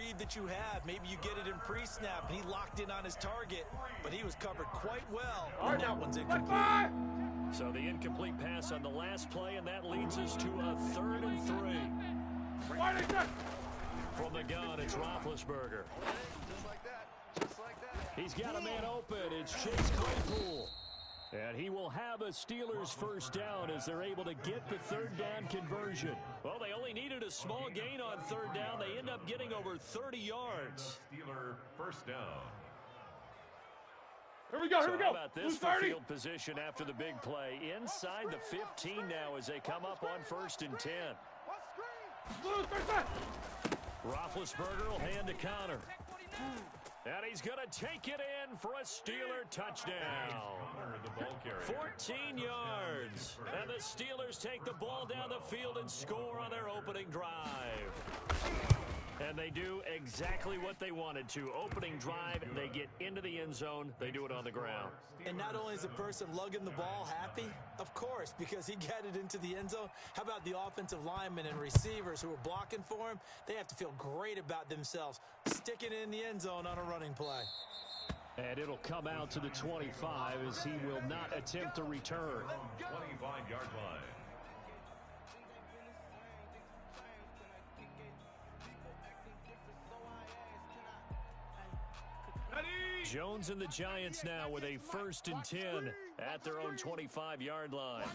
read that you have. Maybe you get it in pre-snap, and he locked in on his target, but he was covered quite well, and that one's incomplete. So the incomplete pass on the last play, and that leads us to a 3rd and 3. From the gun, it's Roethlisberger. Just like that. Just like that. He's got a man open. It's Chase Claypool. And he will have a Steelers first down as they're able to get the 3rd down conversion. Well, they only needed a small gain on 3rd down. They end up getting over 30 yards. Steeler first down. Here we go, here we go. How about this for field position after the big play? Inside the 15 now as they come up on 1st and 10. Roethlisberger will hand to Connor. And he's going to take it in for a Steeler touchdown. 14 yards. And the Steelers take the ball down the field and score on their opening drive. And they do exactly what they wanted to. Opening drive, they get into the end zone. They do it on the ground. And not only is the person lugging the ball happy, of course, because he got it into the end zone. How about the offensive linemen and receivers who are blocking for him? They have to feel great about themselves, sticking it in the end zone on a running play. And it'll come out to the 25 as he will not attempt to return. 25-yard line. Jones and the Giants now with a 1st and 10 at their own 25-yard line.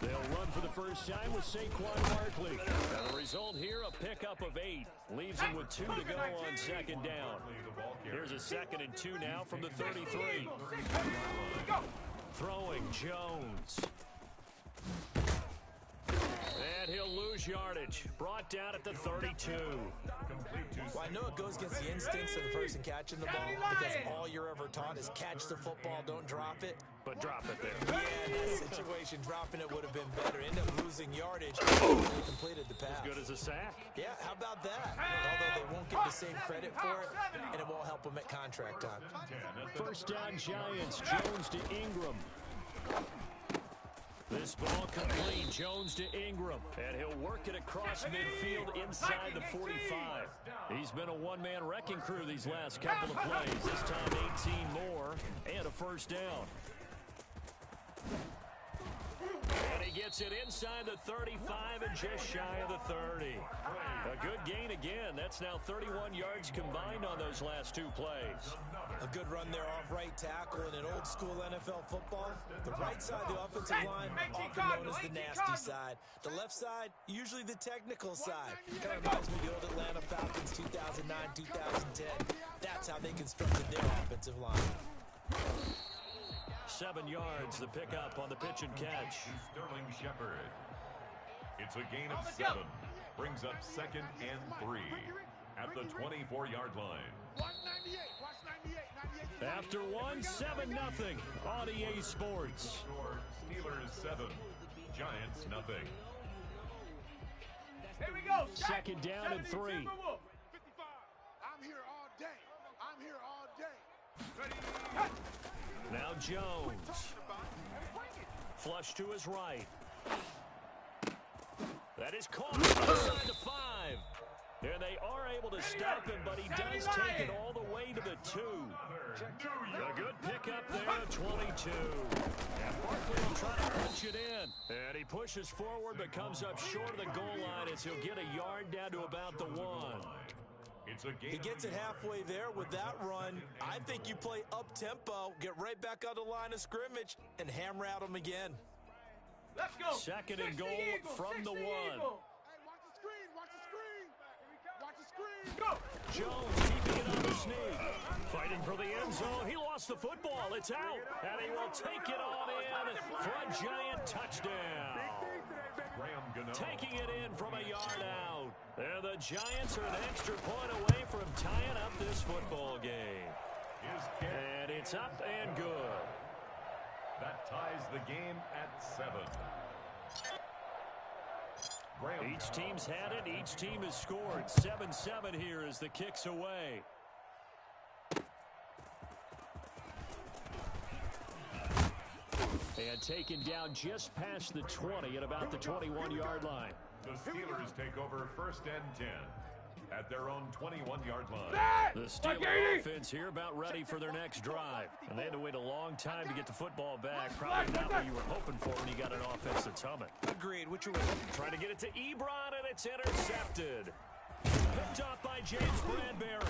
They'll run for the first time with Saquon Barkley. And the result here, a pickup of 8. Leaves him with 2 to go on 2nd down. Here's a 2nd and 2 now from the 33. Throwing Jones. And he'll lose yardage. Brought down at the 32. Well, I know it goes against the instincts of the person catching the ball because all you're ever taught is catch the football, don't drop it. But drop it there. Yeah, in that situation, dropping it would have been better. End up losing yardage. They completed the pass. As good as a sack. Yeah, how about that? Although they won't get the same credit for it, and it won't help them at contract time. 1st down Giants. Jones to Ingram. This ball complete. Jones to Ingram. And he'll work it across midfield inside the 45. He's been a one-man wrecking crew these last couple of plays. This time 18 more and a 1st down. And he gets it inside the 35 and just shy of the 30. A good gain again. That's now 31 yards combined on those last 2 plays. A good run there off right tackle in an old-school NFL football. The right side of the offensive line, often known as the nasty side. The left side, usually the technical side. Kind of reminds me of the old Atlanta Falcons 2009, 2010. That's how they constructed their offensive line. 7 yards, the pickup on the pitch and catch. Sterling Shepard. It's a gain of 7. Brings up 2nd and 3 at the 24-yard line. After 1, 7-0 on EA Sports. Steelers 7, Giants nothing. Here we go. 2nd down and 3. 55. I'm here all day. I'm here all day. Now Jones. Flush to his right. That is caught inside the 5. And they are able to stop him, but he does take it all the way to the 2. A good pickup there at 22. And Barkley will try to punch it in. And he pushes forward, but comes up short of the goal line as he'll get a yard down to about the 1. He gets it halfway there with that run. I think you play up-tempo, get right back on the line of scrimmage, and hammer at him again. Let's go. 2nd and goal from the 1. Hey, watch the screen. Watch the screen. Watch the screen. Go. Jones keeping it on the sneak. Fighting for the end zone. He lost the football. It's out. And he will take it on in for a Giant touchdown. Taking it in from a yard out. And the Giants are an extra point away from tying up this football game. And it's up and good. That ties the game at 7. Each team's had it. Each team has scored. 7-7 here as the kick's away. And taken down just past the 20 at about the 21-yard line. The Steelers take over 1st and 10. at their own 21-yard line. The Steelers offense here about ready for their next drive. And they had to wait a long time to get the football back. Probably not what you were hoping for when you got an offense that's humming. Agreed. What you were trying to get it to Ebron, and it's intercepted. Picked off by James Bradbury.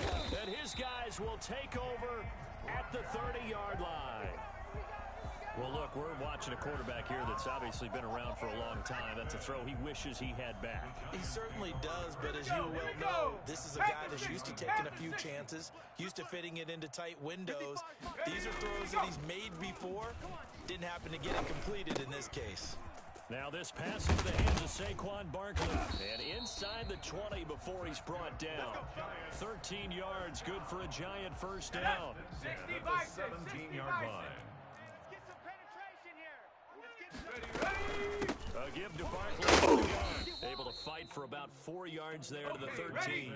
And his guys will take over at the 30-yard line. Well, look, we're watching a quarterback here that's obviously been around for a long time. That's a throw he wishes he had back. He certainly does, but as you well know, this is a guy that's used to taking a few chances, used to fitting it into tight windows. These are throws that he's made before. Didn't happen to get it completed in this case. Now this pass into the hands of Saquon Barkley. And inside the 20 before he's brought down. 13 yards, good for a Giant first down. At the 17-yard line. A give to Barkley. Able to fight for about 4 yards there to the 13.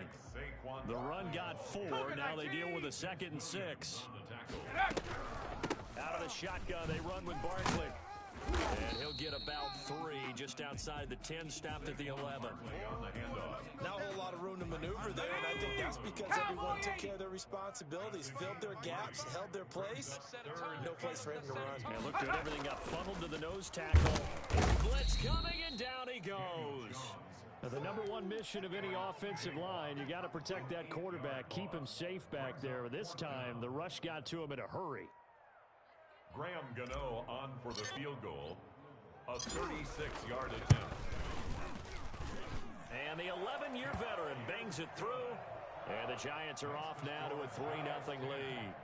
The run got 4. Now they deal with a 2nd and 6. Out of the shotgun, they run with Barkley. And he'll get about 3 just outside the 10, stopped at the 11. Not a whole lot of room to maneuver there, and I think that's because everyone took care of their responsibilities, filled their gaps, held their place. No place for him to run. And look good, everything got funneled to the nose tackle. Blitz coming, and down he goes. Now, the number one mission of any offensive line, you got to protect that quarterback, keep him safe back there. This time, the rush got to him in a hurry. Graham Gano on for the field goal. A 36-yard attempt. And the 11-year veteran bangs it through. And the Giants are off now to a 3-0 lead.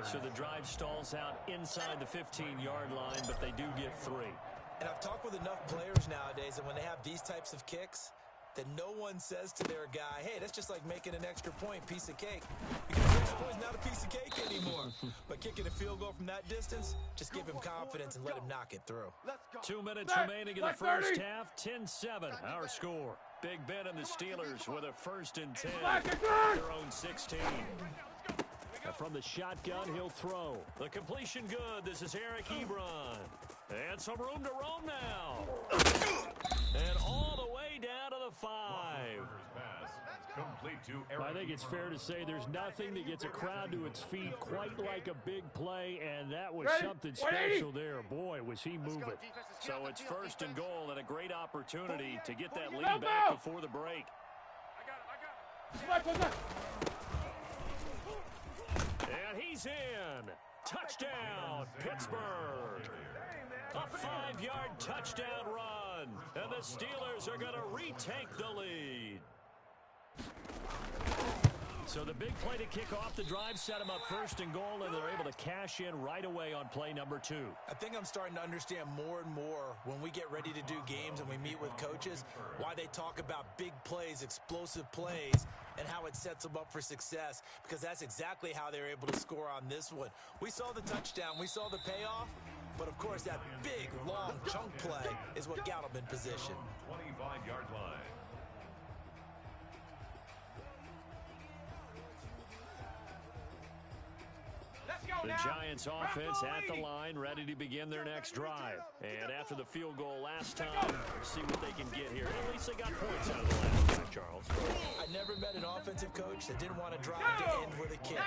So the drive stalls out inside the 15-yard line, but they do get 3. And I've talked with enough players nowadays, and when they have these types of kicks, that no one says to their guy, hey, that's just like making an extra point, piece of cake. Because an extra point is not a piece of cake anymore. But kicking a field goal from that distance, just give him confidence and let him knock it through. 2 minutes remaining in the first half, 10-7, our score. Big Ben and the Steelers with a 1st and 10, their own 16. From the shotgun, he'll throw. The completion good. This is Eric Ebron. And some room to roam now. And all the way down to the 5. I think it's fair to say there's nothing that gets a crowd to its feet quite like a big play, and that was something special there. Boy, was he moving. So it's 1st and goal and a great opportunity to get that lead back before the break. And he's in. Touchdown, Pittsburgh. A 5-yard touchdown run. And the Steelers are going to retake the lead. So the big play to kick off the drive set them up 1st and goal, and they're able to cash in right away on play number 2. I think I'm starting to understand more and more when we get ready to do games and we meet with coaches why they talk about big plays, explosive plays, and how it sets them up for success, because that's exactly how they're able to score on this one. We saw the touchdown. We saw the payoff. But, of course, that big, long chunk play is what got them in position. 25-yard line. The Giants offense at the line, ready to begin their next drive. And after the field goal last time, let's see what they can get here. At least they got points out of the last drive, Charles. I never met an offensive coach that didn't want to drive to end with a kick.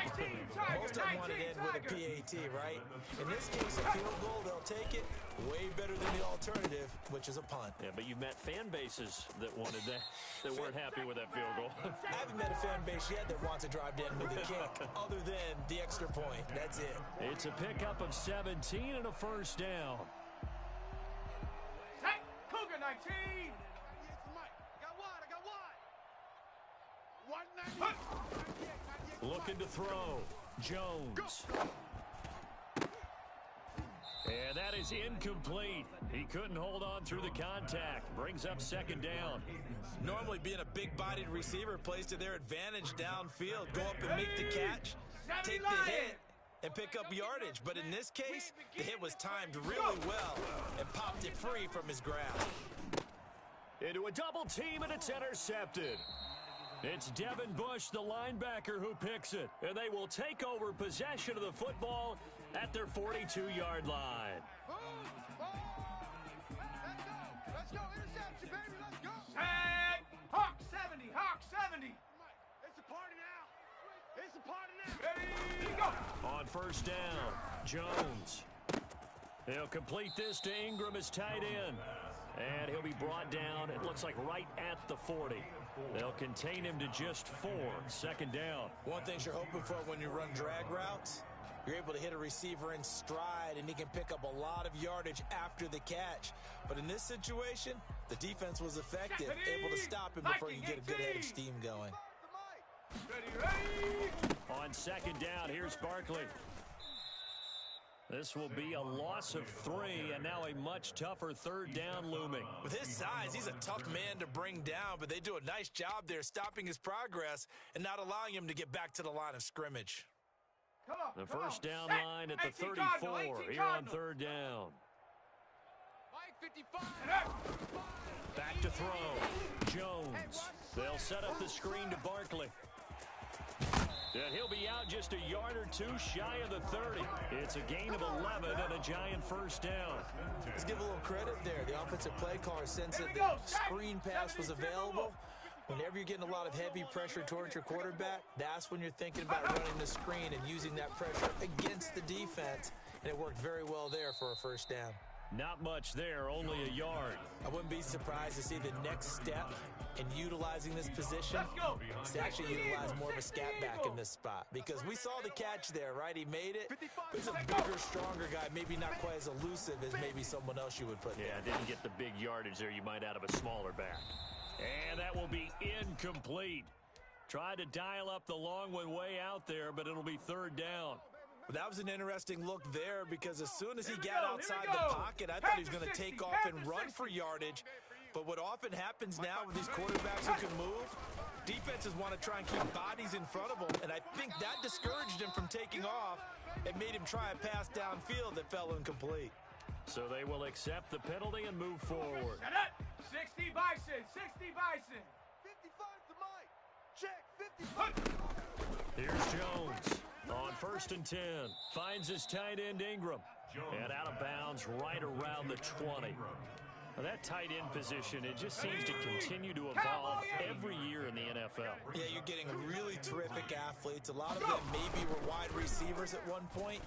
Most of them wanted to end with a PAT, right? In this case, a field goal, they'll take it. Way better than the alternative, which is a punt. Yeah, but you've met fan bases that wanted that, that weren't happy with that field goal. I haven't met a fan base yet that wants to drive to end with a kick, other than the extra point. That's it. It's a pickup of 17 and a 1st down. Hey, Cougar 19. I got wide. 190. Looking to throw. Jones. And that is incomplete. He couldn't hold on through the contact. Brings up 2nd down. Normally being a big-bodied receiver plays to their advantage downfield. Go up and make the catch, take the hit, and pick up yardage. But in this case, the hit was timed really well and popped it free from his grasp. Into a double team, and it's intercepted. It's Devin Bush, the linebacker, who picks it. And they will take over possession of the football at their 42-yard line. Let's go. Interception, baby. Let's go. Tag. Hawk 70. Hawk 70. On first down, Jones. He'll complete this to Ingram as tight end. And he'll be brought down, it looks like right at the 40. They'll contain him to just 4. Second down. One thing you're hoping for when you run drag routes, you're able to hit a receiver in stride, and he can pick up a lot of yardage after the catch. But in this situation, the defense was effective, able to stop him before you get a good head of steam going. On second down, here's Barkley. This will be a loss of 3, and now a much tougher third down looming. With his size, he's a tough man to bring down, but they do a nice job there stopping his progress and not allowing him to get back to the line of scrimmage. The first down line at the 34 here on third down. Back to throw. Jones. They'll set up the screen to Barkley. And he'll be out just a yard or 2 shy of the 30. It's a gain of 11 and a giant first down. Let's give a little credit there. The offensive play caller sensed that the screen pass was available. Whenever you're getting a lot of heavy pressure towards your quarterback, that's when you're thinking about running the screen and using that pressure against the defense. And it worked very well there for a first down. Not much there, only a yard. I wouldn't be surprised to see the next step in utilizing this position is to actually utilize more of a scat back in this spot. Because we saw the catch there, right? He made it. But he's a bigger, stronger guy, maybe not quite as elusive as maybe someone else you would put there. Yeah, didn't get the big yardage there you might out of a smaller back. And that will be incomplete. Tried to dial up the long one way out there, but it'll be third down. That was an interesting look there because as soon as he got outside the pocket, I thought he was going to take off and run for yardage. But what often happens now with these quarterbacks who can move, defenses want to try and keep bodies in front of them, and I think that discouraged him from taking off and made him try a pass downfield that fell incomplete. So they will accept the penalty and move forward. 60 Bison, 60 Bison. 55 to Mike. Check, 55. Here's Jones. On first and 10, finds his tight end Ingram. And out of bounds right around the 20. Now that tight end position, it just seems to continue to evolve every year in the NFL. Yeah, you're getting really terrific athletes. A lot of them maybe were wide receivers at one point.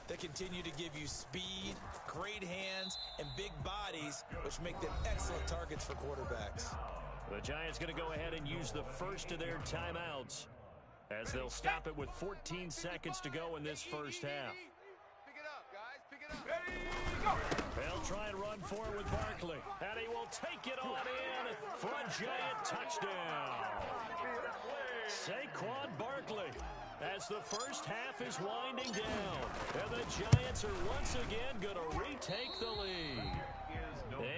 They continue to give you speed, great hands, and big bodies, which make them excellent targets for quarterbacks. The Giants going to go ahead and use the first of their timeouts, as they'll stop it with 14 seconds to go in this first half. Pick it up, guys. Pick it up. They'll try and run for it with Barkley. And he will take it on in for a giant touchdown. Saquon Barkley, as the first half is winding down. And the Giants are once again going to retake the lead.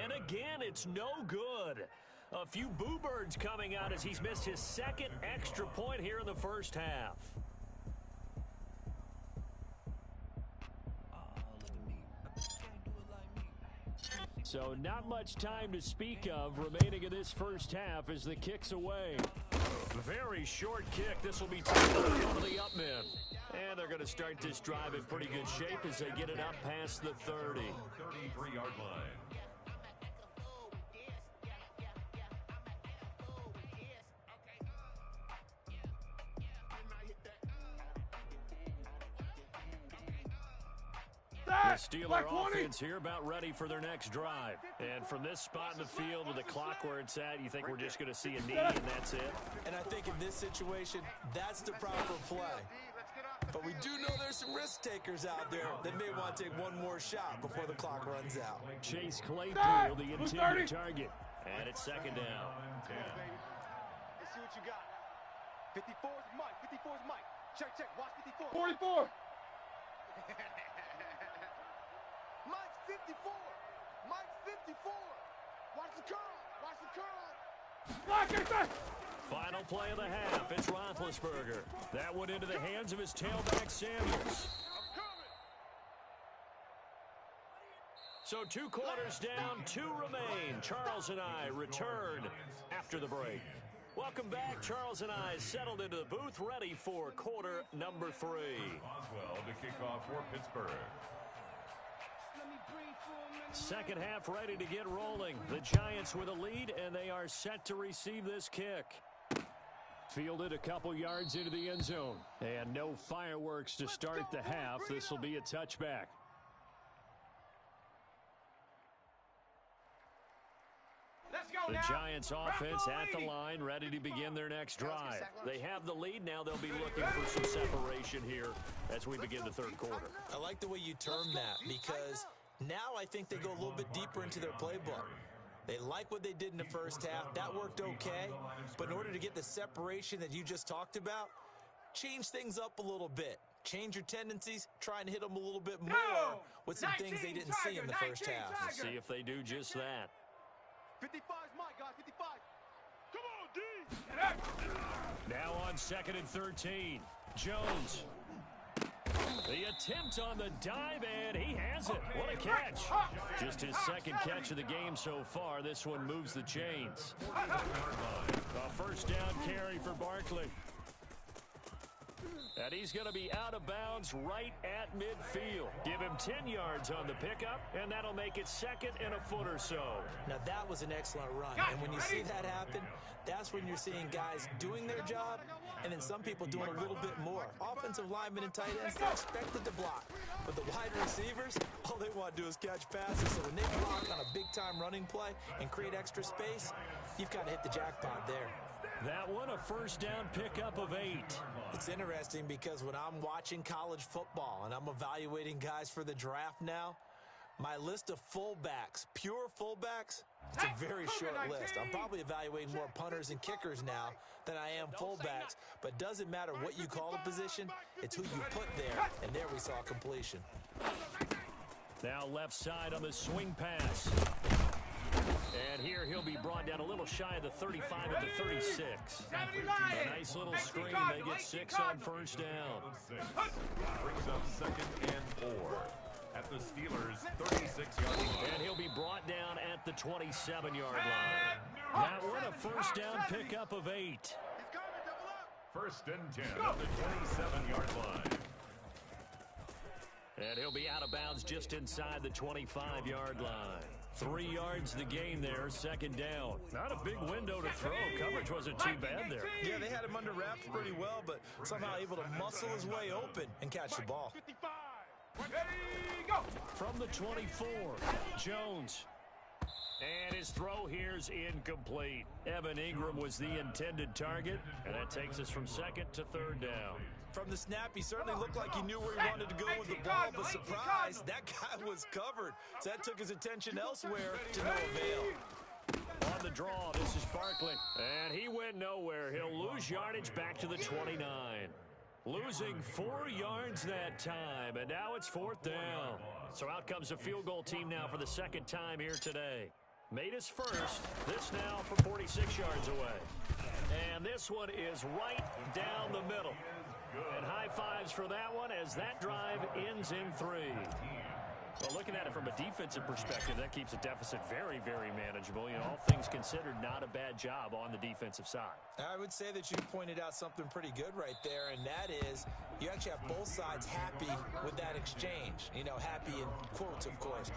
And again, it's no good. A few boo birds coming out as he's missed his second extra point here in the first half. So not much time to speak of remaining in this first half as the kick's away. Very short kick. This will be taken out of the up men. And they're going to start this drive in pretty good shape as they get it up past the 30. 33-yard line. The Steeler offense here about ready for their next drive. And from this spot in the field with the clock where it's at, you think we're just going to see a knee and that's it? And I think in this situation, that's the proper play. But we do know there's some risk takers out there that may want to take one more shot before the clock runs out. Chase Claypool, the intended target. And it's second down. Let's see what you got. 54 is Mike. 54 is Mike. Check, check. Watch 54. 44. Mike's 54. Mike's 54. Watch the curl. Watch the curl. Block it. Final play of the half. It's Roethlisberger. That went into the hands of his tailback, Samuels. So 2 quarters down, 2 remain. Charles and I return after the break. Welcome back. Charles and I settled into the booth, ready for quarter number 3. Boswell to kick off for Pittsburgh. Second half ready to get rolling. The Giants with a lead, and they are set to receive this kick. Fielded a couple yards into the end zone. And no fireworks to start the half. This will be a touchback. The Giants offense at the line, ready to begin their next drive. They have the lead. Now they'll be looking for some separation here as we begin the third quarter. I like the way you term that, because now I think they go a little bit deeper into their playbook. They like what they did in the first half. That worked okay. But in order to get the separation that you just talked about, change things up a little bit. Change your tendencies. Try and hit them a little bit more with some things they didn't see in the first half. We'll see if they do just that. 55's mine, guys. 55. Come on, D. Now on 2nd and 13. Jones. The attempt on the dive, and he has it. What a catch. Just his second catch of the game so far. This one moves the chains. A first down carry for Barkley. And he's going to be out of bounds right at midfield. Give him 10 yards on the pickup, and that'll make it 2nd and a foot or so. Now, that was an excellent run. And when you see that happen, that's when you're seeing guys doing their job, and then some people doing a little bit more. Offensive linemen and tight ends, they're expected to block. But the wide receivers, all they want to do is catch passes. So when they block on a big-time running play and create extra space, you've kind of hit the jackpot there. That one, a first down pickup of 8. It's interesting because when I'm watching college football and I'm evaluating guys for the draft now, my list of fullbacks, pure fullbacks, it's a very short list. I'm probably evaluating more punters and kickers now than I am fullbacks, but doesn't matter what you call the position, it's who you put there, and there we saw completion. Now left side on the swing pass. And here he'll be brought down a little shy of the 35 at the 36. A nice little screen. They get 6 on first down. Brings up 2nd and 4 at the Steelers' 36-yard line. And he'll be brought down at the 27-yard line. That one, a first down pickup of 8. 1st and 10 at the 27-yard line. And he'll be out of bounds just inside the 25-yard line. 3 yards the gain there, 2nd down. Not a big window to throw. Coverage wasn't too bad there. Yeah, they had him under wraps pretty well, but somehow able to muscle his way open and catch the ball. 55. Ready, go. From the 24, Jones. And his throw here's incomplete. Evan Ingram was the intended target, and that takes us from 2nd to 3rd down. From the snap, he certainly looked like he knew where he wanted to go with the ball, but surprise, that guy was covered. So that took his attention elsewhere to no avail. On the draw, this is Barkley. And he went nowhere. He'll lose yardage back to the 29. Losing 4 yards that time, and now it's 4th down. So out comes a field goal team now for the 2nd time here today. Made his first. This now from 46 yards away. And this one is right down the middle. And high fives for that one as that drive ends in 3. Well, looking at it from a defensive perspective, that keeps the deficit very, very manageable. You know, all things considered, not a bad job on the defensive side. I would say that you pointed out something pretty good right there, and that is you actually have both sides happy with that exchange. You know, happy in quotes, of course.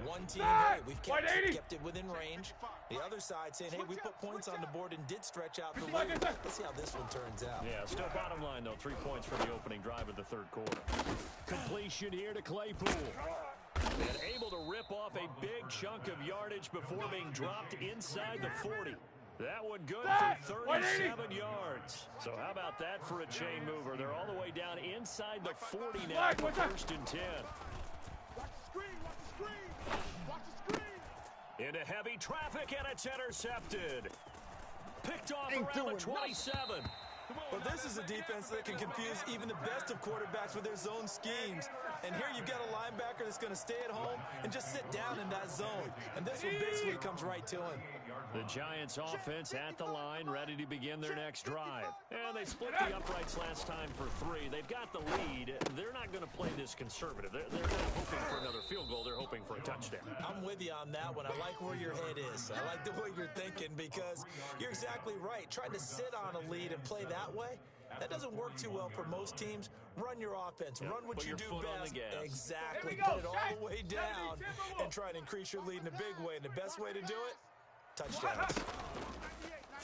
One team, hey, we've kept it within range. The other side saying, hey, we put points on the board and did stretch out the lead. Let's see how this one turns out. Yeah, still bottom line, though. 3 points for the opening drive of the 3rd quarter. Completion here to Claypool. And able to rip off a big chunk of yardage before being dropped inside the 40. That one good for 37 yards. So how about that for a chain mover? They're all the way down inside the 40 now for 1st and 10. Watch the screen, watch the screen. Watch the screen. Into heavy traffic, and it's intercepted. Picked off around the 27. Well, this is a defense that can confuse even the best of quarterbacks with their zone schemes. And here you've got a linebacker that's going to stay at home and just sit down in that zone. And this one basically comes right to him. The Giants offense at the line, ready to begin their next drive. And they split the uprights last time for 3. They've got the lead. They're not going to play this conservative. They're not hoping for another field goal. They're hoping for a touchdown. I'm with you on that one. I like where your head is. I like the way you're thinking because you're exactly right. Trying to sit on a lead and play that way, that doesn't work too well for most teams. Run your offense. Run what you do best. Exactly. Put it all the way down and try to increase your lead in a big way. And the best way to do it, touchdowns.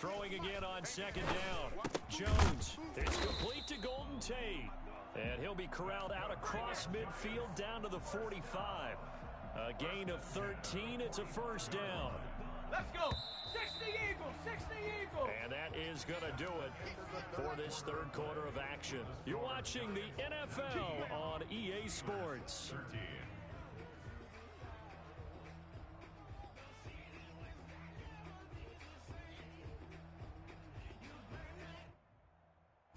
Throwing again on second down. Jones. It's complete to Golden Tate. And he'll be corralled out across midfield down to the 45. A gain of 13. It's a first down. Let's go. 60 Eagles, 60 Eagles. And that is going to do it for this third quarter of action. You're watching the NFL on EA Sports. 13.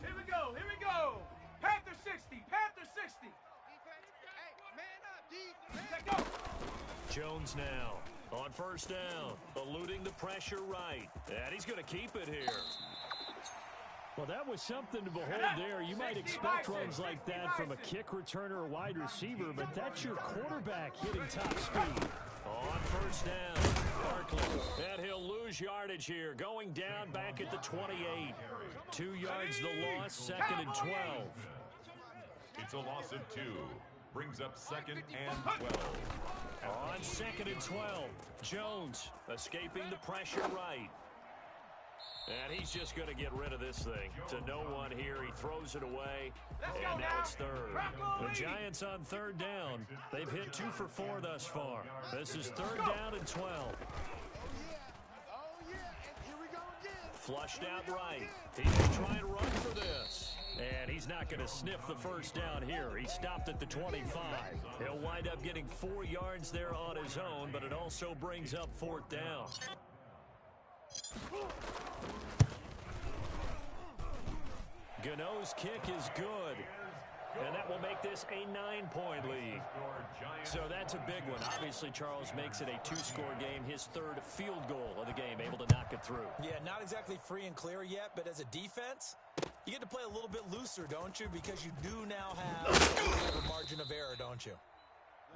Here we go, here we go. Panther 60, Panther 60. Hey, man up, D. Let's go. Jones now on first down, eluding the pressure right. And he's going to keep it here. Well, that was something to behold there. You might expect runs like that from a kick returner or wide receiver, but that's your quarterback hitting top speed. On first down, Barkley. And he'll lose yardage here, going down back at the 28. 2 yards the loss, second and 12. It's a loss of 2. Brings up second and 12. On second and 12, Jones escaping the pressure right. And he's just going to get rid of this thing. To no one here. He throws it away. And now it's third. The Giants on third down. They've hit 2 for 4 thus far. This is third down and 12. Oh, yeah, and here we go again. Flushed out right. He's going to try and run for this. And he's not going to sniff the first down here. He stopped at the 25. He'll wind up getting 4 yards there on his own, but it also brings up fourth down. Gano's kick is good. And that will make this a 9-point lead. So that's a big one. Obviously, Charles makes it a 2-score game. His third field goal of the game, able to knock it through. Yeah, not exactly free and clear yet, but as a defense, you get to play a little bit looser, don't you? Because you do now have a little bit of a margin of error, don't you?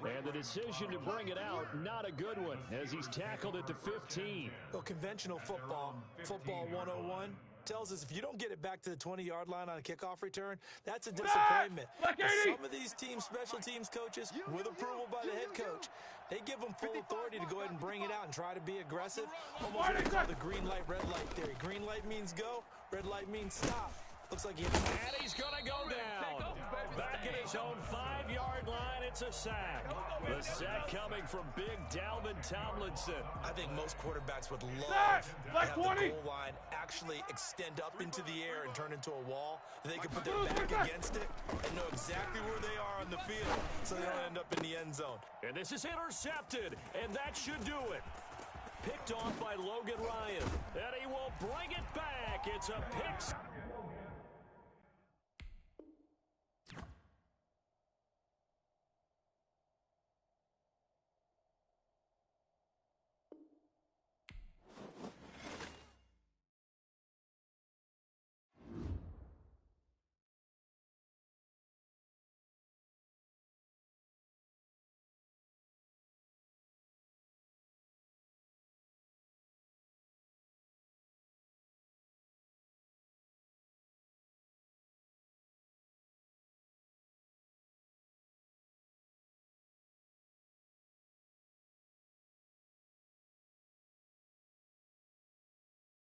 And the decision to bring it out, not a good one, as he's tackled at the 15. Well, conventional football 101, tells us if you don't get it back to the 20-yard line on a kickoff return, that's a disappointment. Some of these teams, special teams coaches, with approval by the head coach, they give them full authority to go ahead and bring it out and try to be aggressive. Almost what they call the green light, red light theory. Green light means go, red light means stop. Looks like he hit. And he's going to go down. Back at his own 5-yard line, it's a sack. The sack coming from big Dalvin Tomlinson. I think most quarterbacks would love to have the goal line actually extend up into the air and turn into a wall. They can put their back against it and know exactly where they are on the field so they don't end up in the end zone. And this is intercepted, and that should do it. Picked off by Logan Ryan. And he will bring it back. It's a pick.